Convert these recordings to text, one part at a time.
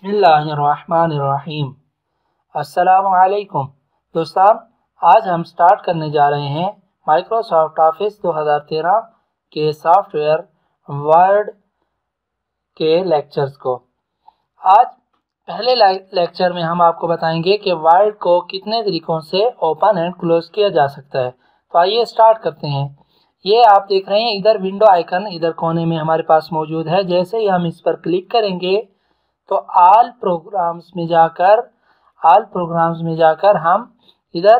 बिस्मिल्लाहिर्रहमानिर्रहीम। अस्सलामुअलैकुम दोस्तों, आज हम स्टार्ट करने जा रहे हैं माइक्रोसॉफ्ट ऑफिस 2013 के सॉफ्टवेयर वर्ड के लेक्चर्स को। आज पहले लेक्चर में हम आपको बताएंगे कि वर्ड को कितने तरीक़ों से ओपन एंड क्लोज किया जा सकता है। तो आइए स्टार्ट करते हैं। ये आप देख रहे हैं, इधर विंडो आइकन इधर कोने में हमारे पास मौजूद है। जैसे ही हम इस पर क्लिक करेंगे तो ऑल प्रोग्राम्स में जाकर हम इधर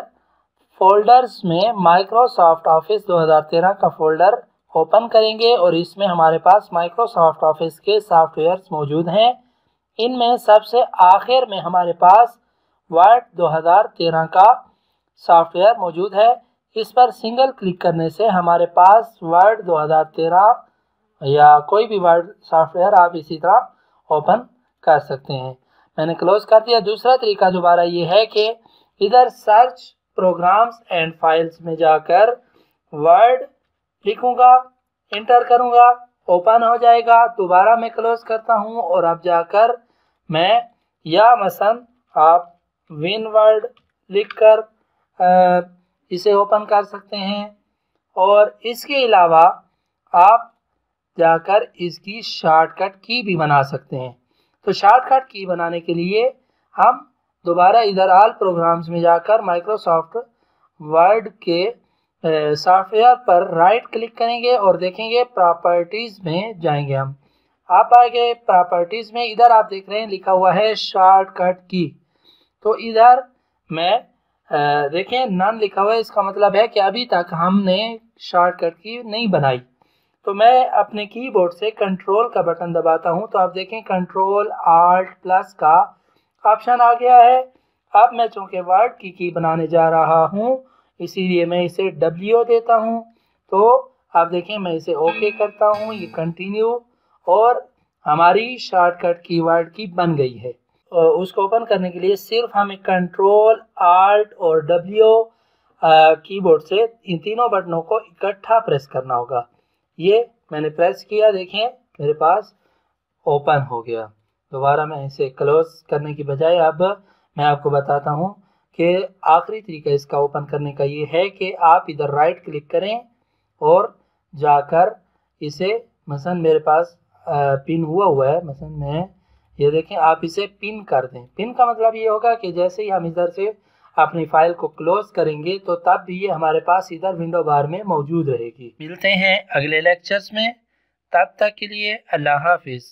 फोल्डर्स में माइक्रोसॉफ्ट ऑफिस 2013 का फोल्डर ओपन करेंगे और इसमें हमारे पास माइक्रोसॉफ्ट ऑफिस के सॉफ्टवेयर्स मौजूद हैं। इनमें सबसे आखिर में हमारे पास वर्ड 2013 का सॉफ्टवेयर मौजूद है। इस पर सिंगल क्लिक करने से हमारे पास वर्ड 2013 या कोई भी वर्ड सॉफ्टवेयर आप इसी तरह ओपन कर सकते हैं। मैंने क्लोज कर दिया। दूसरा तरीका दोबारा ये है कि इधर सर्च प्रोग्राम्स एंड फाइल्स में जाकर वर्ड लिखूंगा, इंटर करूंगा, ओपन हो जाएगा। दोबारा मैं क्लोज करता हूं और अब जाकर मैं या मसलन आप विन वर्ड लिखकर इसे ओपन कर सकते हैं। और इसके अलावा आप जाकर इसकी शॉर्टकट की भी बना सकते हैं। तो शॉर्टकट की बनाने के लिए हम दोबारा इधर ऑल प्रोग्राम्स में जाकर माइक्रोसॉफ्ट वर्ड के सॉफ्टवेयर पर राइट क्लिक करेंगे और देखेंगे प्रॉपर्टीज़ में जाएंगे। हम आप आगे प्रॉपर्टीज़ में इधर आप देख रहे हैं लिखा हुआ है शॉर्टकट की। तो इधर मैं देखें नन लिखा हुआ है, इसका मतलब है कि अभी तक हमने शॉर्टकट की नहीं बनाई। तो मैं अपने कीबोर्ड से कंट्रोल का बटन दबाता हूं तो आप देखें कंट्रोल आल्ट प्लस का ऑप्शन आ गया है। अब मैं चूंकि वर्ड की बनाने जा रहा हूं इसीलिए मैं इसे W देता हूं। तो आप देखें मैं इसे ओके करता हूं, ये कंटिन्यू, और हमारी शॉर्टकट की वर्ड की बन गई है। और उसको ओपन करने के लिए सिर्फ हमें कंट्रोल आल्ट और W कीबोर्ड से इन तीनों बटनों को इकट्ठा प्रेस करना होगा। ये मैंने प्रेस किया, देखें मेरे पास ओपन हो गया। दोबारा मैं इसे क्लोज करने की बजाय अब मैं आपको बताता हूँ कि आखिरी तरीका इसका ओपन करने का ये है कि आप इधर राइट क्लिक करें और जाकर इसे मसलन मेरे पास पिन हुआ है, मसलन मैं ये देखें, आप इसे पिन कर दें। पिन का मतलब ये होगा कि जैसे ही हम इधर से अपनी फाइल को क्लोज करेंगे तो तब भी ये हमारे पास इधर विंडो बार में मौजूद रहेगी। मिलते हैं अगले लेक्चर्स में, तब तक के लिए अल्लाह हाफिज।